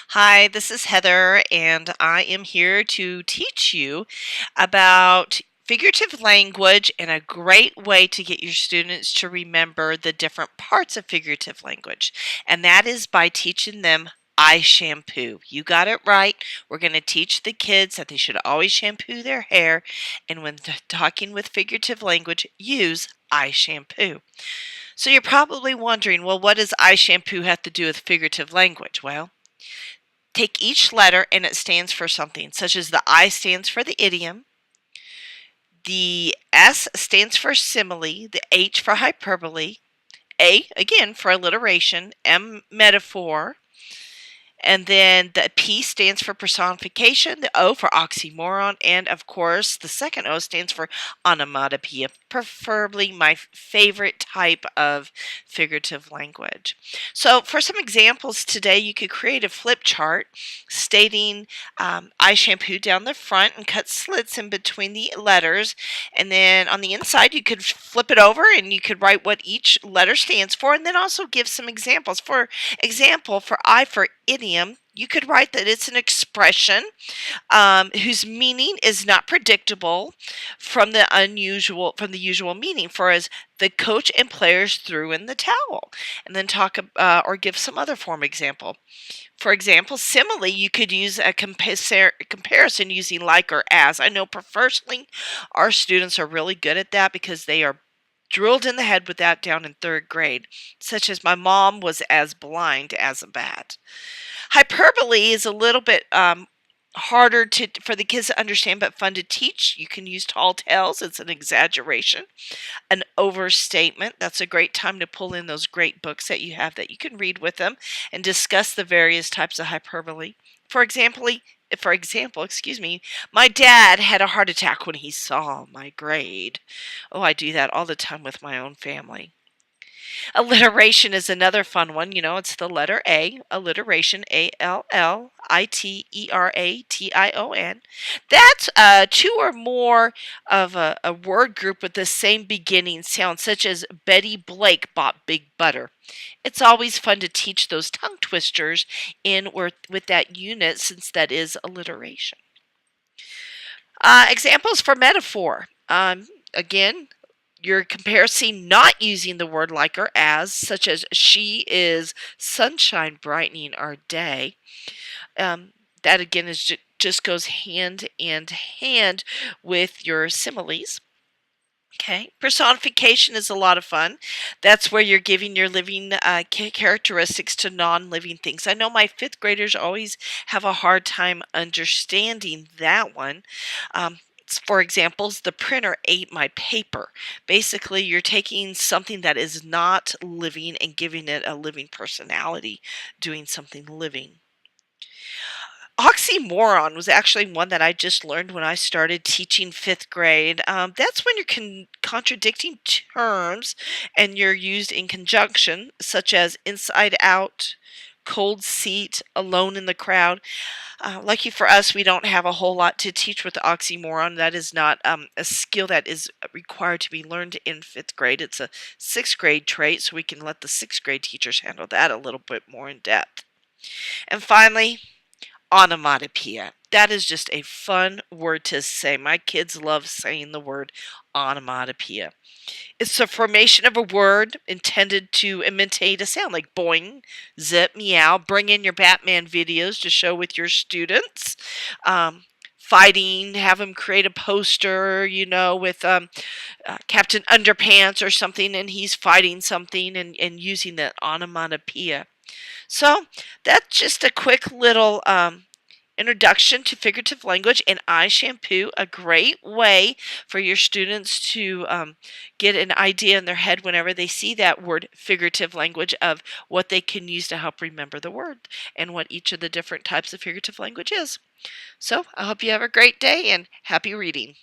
Hi, this is Heather, and I am here to teach you about figurative language and a great way to get your students to remember the different parts of figurative language. And that is by teaching them I shampoo. You got it right. We're going to teach the kids that they should always shampoo their hair, and when talking with figurative language, use I shampoo. So you're probably wondering, well, what does I shampoo have to do with figurative language? Well, take each letter and it stands for something, such as the I stands for the idiom, the S stands for simile, the H for hyperbole, A, again, for alliteration, M, metaphor, and then the P stands for personification, the O for oxymoron, and of course, the second O stands for onomatopoeia, preferably my favorite type of figurative language. So, for some examples today, you could create a flip chart stating I shampoo down the front and cut slits in between the letters. And then on the inside, you could flip it over and you could write what each letter stands for, and then also give some examples. For example, for I for idiom, you could write that it's an expression whose meaning is not predictable from the usual meaning. For as the coach and players threw in the towel, and then talk or give some other form example. For example, simile, you could use a comparison using like or as. I know personally our students are really good at that because they are drilled in the head with that down in third grade, such as my mom was as blind as a bat. Hyperbole is a little bit harder for the kids to understand but fun to teach. You can use tall tales. It's an exaggeration, an overstatement. That's a great time to pull in those great books that you have that you can read with them and discuss the various types of hyperbole. For example, excuse me, my dad had a heart attack when he saw my grade. Oh, I do that all the time with my own family. Alliteration is another fun one. It's the letter A, alliteration, Alliteration. That's two or more of a word group with the same beginning sound, such as Betty Blake bought big butter. It's always fun to teach those tongue twisters in or with that unit, since that is alliteration. Examples for metaphor. Again, you're comparing not using the word like or as, such as she is sunshine brightening our day. That again just goes hand in hand with your similes. Okay, personification is a lot of fun. That's where you're giving your living characteristics to non-living things. I know my fifth graders always have a hard time understanding that one. For examples, the printer ate my paper. Basically, you're taking something that is not living and giving it a living personality, doing something living. Oxymoron was actually one that I just learned when I started teaching fifth grade. That's when you're contradicting terms and you're used in conjunction, such as inside out, cold seat, alone in the crowd. Lucky for us, we don't have a whole lot to teach with the oxymoron. That is not a skill that is required to be learned in fifth grade. It's a sixth grade trait, so we can let the sixth grade teachers handle that a little bit more in depth. And finally, onomatopoeia. That is just a fun word to say. My kids love saying the word onomatopoeia. It's the formation of a word intended to imitate a sound like boing, zip, meow. Bring in your Batman videos to show with your students. Fighting, have them create a poster, with Captain Underpants or something, and he's fighting something and using that onomatopoeia. So that's just a quick little introduction to figurative language and I shampoo, a great way for your students to get an idea in their head whenever they see that word figurative language of what they can use to help remember the word and what each of the different types of figurative language is. So I hope you have a great day and happy reading.